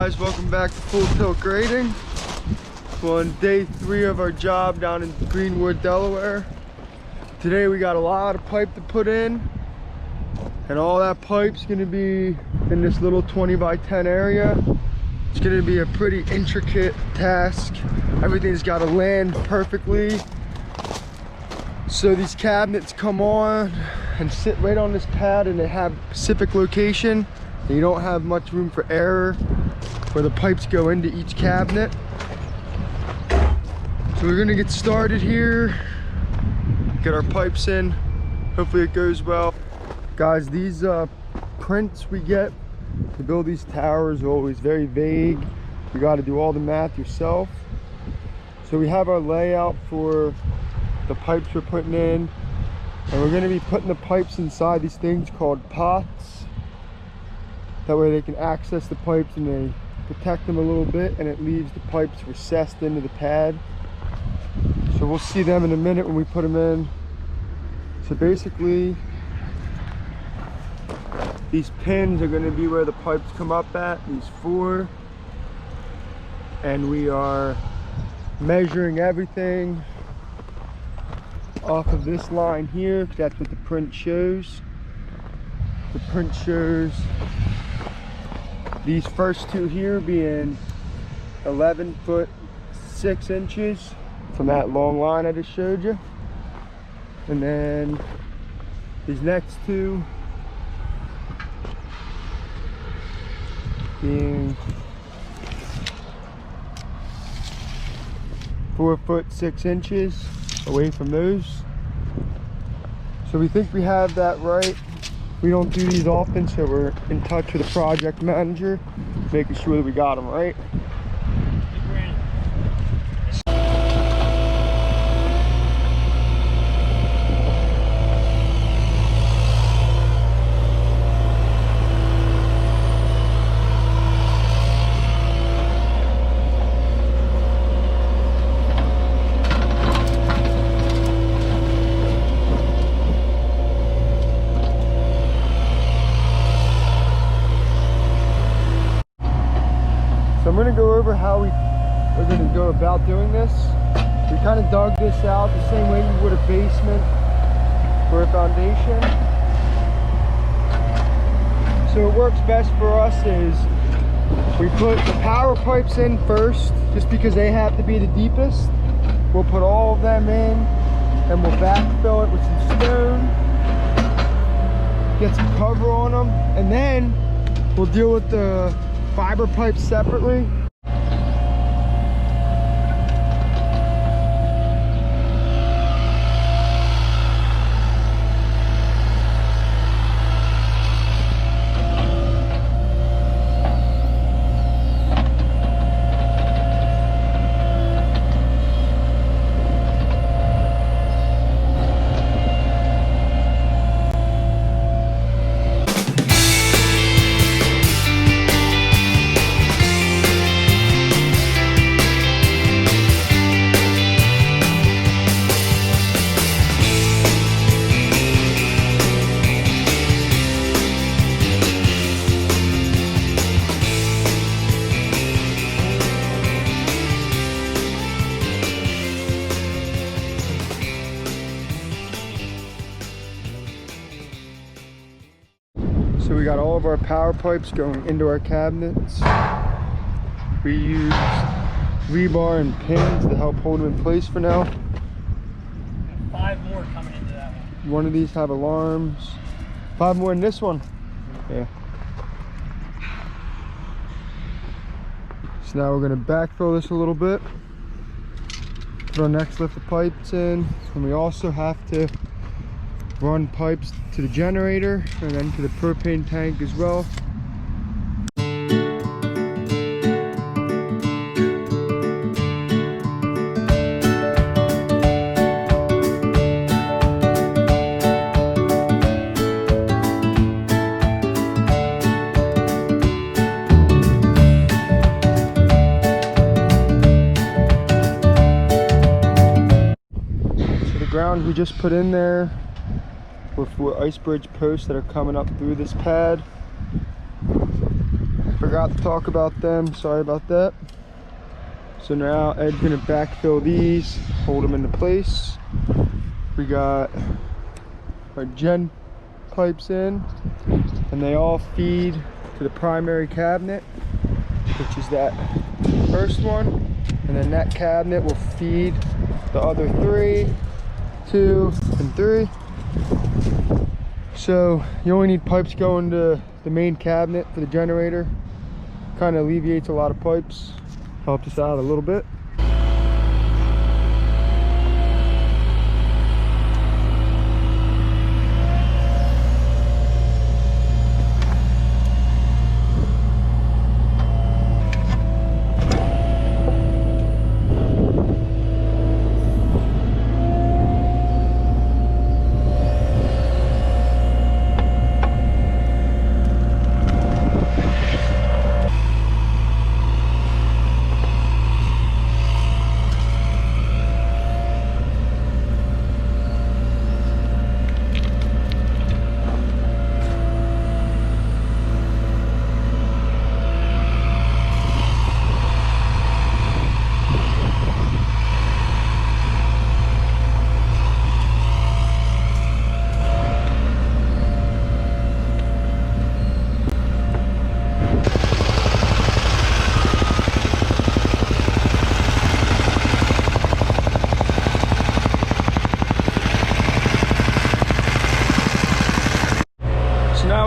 Guys, welcome back to Full Tilt Grading. We're on day 3 of our job down in Greenwood, Delaware. Today we got a lot of pipe to put in, and all that pipe's gonna be in this little 20 by 10 area. It's gonna be a pretty intricate task. Everything's gotta land perfectly. So these cabinets come on and sit right on this pad, and they have a specific location. And you don't have much room for error where the pipes go into each cabinet. So we're gonna get started here, get our pipes in. Hopefully it goes well. Guys, these prints we get to build these towers are always very vague. You gotta do all the math yourself. So we have our layout for the pipes we're putting in, and we're gonna be putting the pipes inside these things called pots. That way they can access the pipes and they protect them a little bit, and it leaves the pipes recessed into the pad. So we'll see them in a minute when we put them in. So basically these pins are going to be where the pipes come up at, these 4, and we are measuring everything off of this line here, because that's what the print shows. The print shows these first 2 here being 11 foot 6 inches from that long line I just showed you, and then these next 2 being 4 foot 6 inches away from those. So we think we have that right. We don't do these often, so we're in touch with the project manager, making sure that we got them right. I'm going to go over how we're going to go about doing this. We kind of dug this out the same way you would a basement for a foundation. So what works best for us is we put the power pipes in first, just because they have to be the deepest. We'll put all of them in, and we'll backfill it with some stone, get some cover on them, and then we'll deal with the fiber pipes separately. So we got all of our power pipes going into our cabinets. We used rebar and pins to help hold them in place for now. 5 more coming into that one. One of these have alarms. 5 more in this one. Yeah. So now we're going to backfill this a little bit. Put our next lift of pipes in, and we also have to run pipes to the generator and then to the propane tank as well. So the ground we just put in there were 4 ice bridge posts that are coming up through this pad. We're Forgot to talk about them, sorry about that. So now Ed's gonna backfill these, hold them into place. We got our gen pipes in, and they all feed to the primary cabinet, which is that first one, and then that cabinet will feed the other 3, 2, and 3. So you only need pipes going to the main cabinet for the generator. Kind of alleviates a lot of pipes, helps us out a little bit.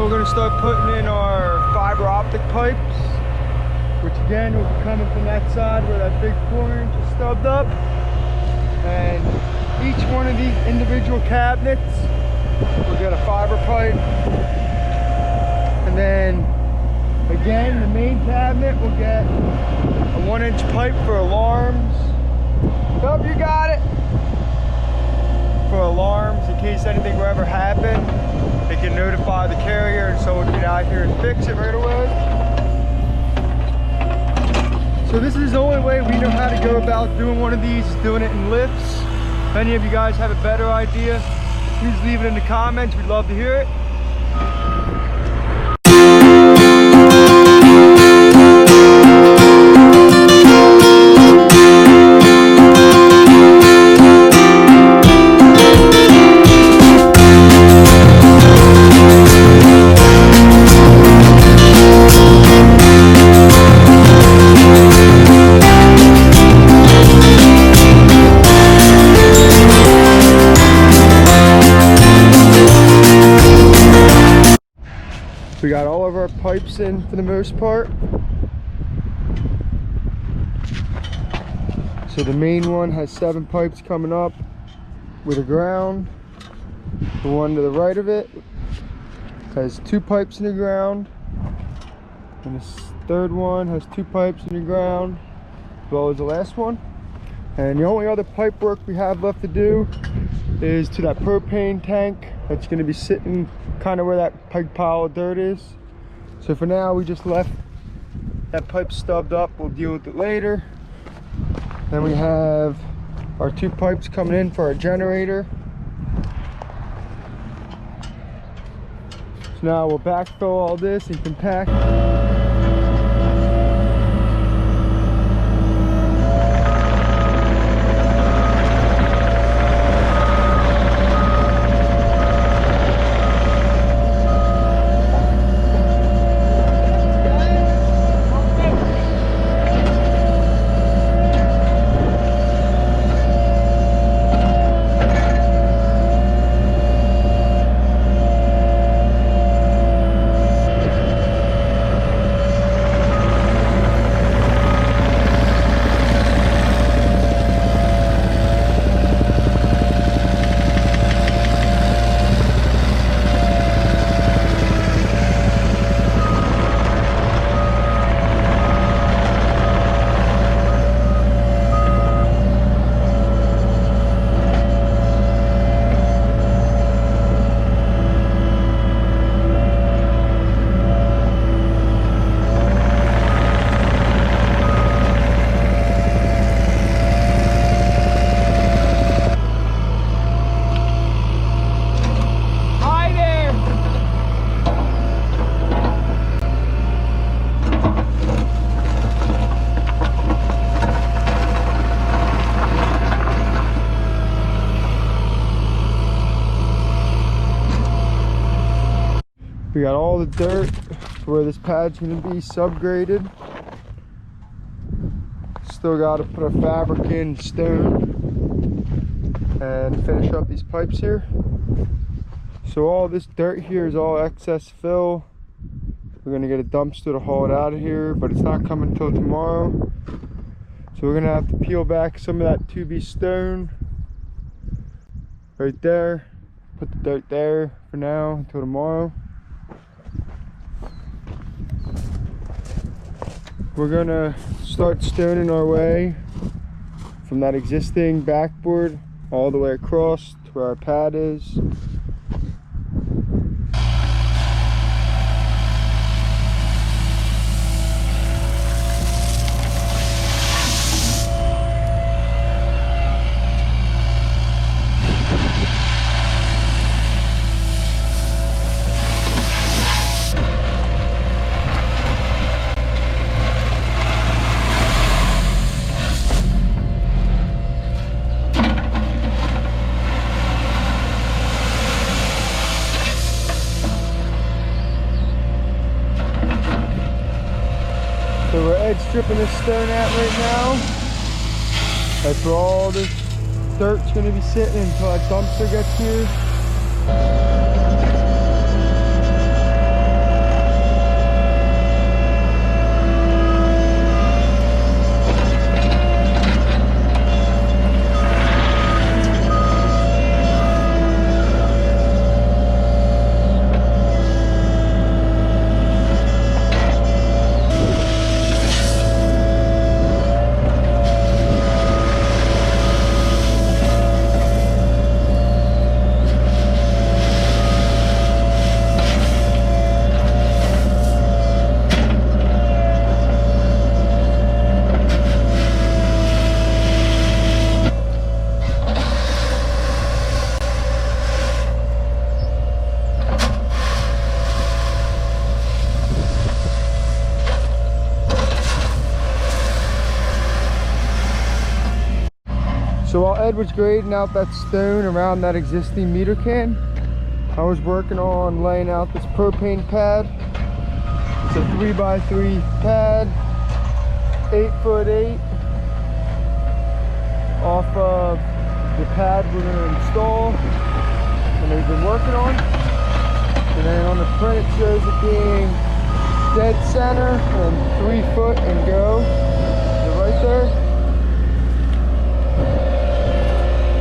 We're going to start putting in our fiber-optic pipes, which again will be coming from that side where that big 4-inch is stubbed up. And each one of these individual cabinets will get a fiber pipe. And then again, the main cabinet will get a 1-inch pipe for alarms. Oh, you got it! For alarms, in case anything will ever happen. They can notify the carrier and someone can get out here and fix it right away. So this is the only way we know how to go about doing one of these, is doing it in lifts. If any of you guys have a better idea, please leave it in the comments. We'd love to hear it. We got all of our pipes in for the most part. So the main one has 7 pipes coming up with a ground. The one to the right of it has 2 pipes in the ground. And this third one has 2 pipes in the ground, as well as the last one. And the only other pipe work we have left to do is to that propane tank that's going to be sitting kind of where that big pile of dirt is. So for now we just left that pipe stubbed up. We'll deal with it later. Then we have our 2 pipes coming in for our generator. So now we'll backfill all this and compact. We got all the dirt for where this pad's gonna be subgraded. Still got to put a fabric in, stone, and finish up these pipes here. So all this dirt here is all excess fill. We're gonna get a dumpster to haul it out of here, but it's not coming until tomorrow. So we're gonna have to peel back some of that 2B stone right there. Put the dirt there for now until tomorrow. We're gonna start stoning our way from that existing backboard all the way across to where our pad is. So we're edge stripping this stone out right now. That's where all this dirt's gonna be sitting until that dumpster gets here. So while Ed was grading out that stone around that existing meter can, I was working on laying out this propane pad. It's a 3x3 pad, 8x8, off of the pad we're going to install and we've been working on. And then on the print it shows it being dead center and 3 foot and go. So right there.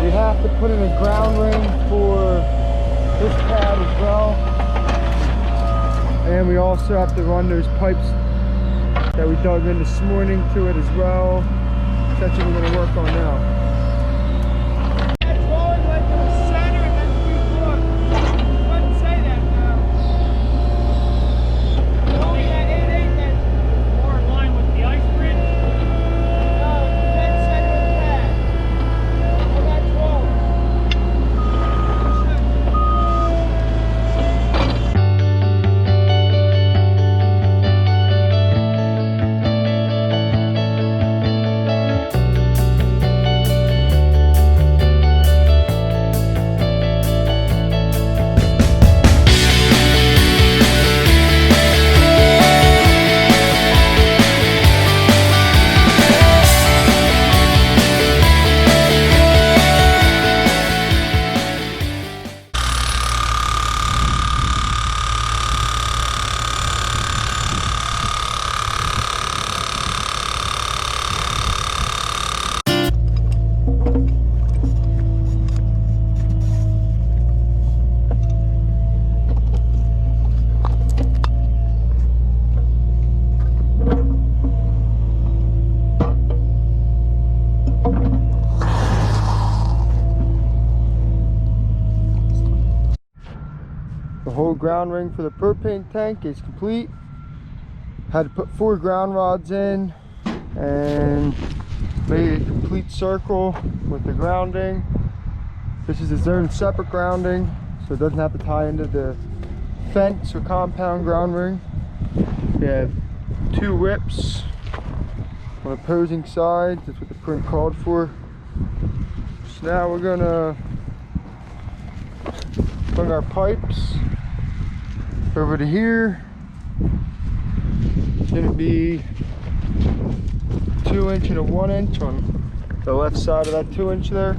We have to put in a ground ring for this pad as well. And we also have to run those pipes that we dug in this morning to it as well. That's what we're going to work on now. The whole ground ring for the propane tank is complete. Had to put 4 ground rods in and made a complete circle with the grounding. This is its own separate grounding, so it doesn't have to tie into the fence or compound ground ring. We have 2 whips on opposing sides. That's what the print called for. So now we're gonna bring our pipes Over to here, it's gonna be 2 inch and a 1 inch on the left side of that 2 inch there.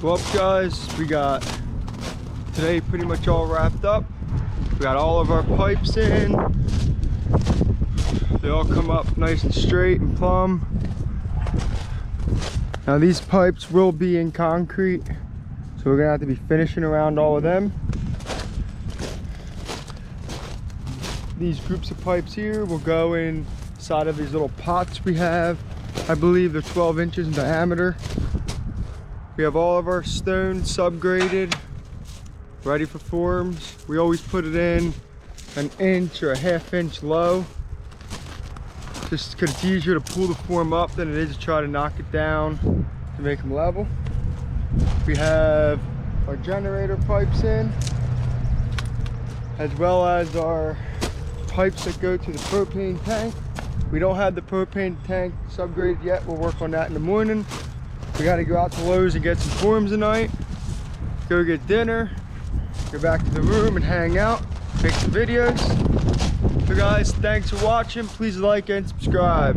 Well guys, we got today pretty much all wrapped up. We got all of our pipes in. They all come up nice and straight and plumb. Now these pipes will be in concrete, so we're gonna have to be finishing around all of them. These groups of pipes here will go inside of these little pots we have. I believe they're 12 inches in diameter. We have all of our stone subgraded, ready for forms. We always put it in an inch or a ½ inch low, just because it's easier to pull the form up than it is to try to knock it down to make them level. We have our generator pipes in, as well as our pipes that go to the propane tank. We don't have the propane tank subgraded yet. We'll work on that in the morning. We got to go out to Lowe's and get some forms tonight, go get dinner, go back to the room and hang out, make some videos. So guys, thanks for watching. Please like and subscribe.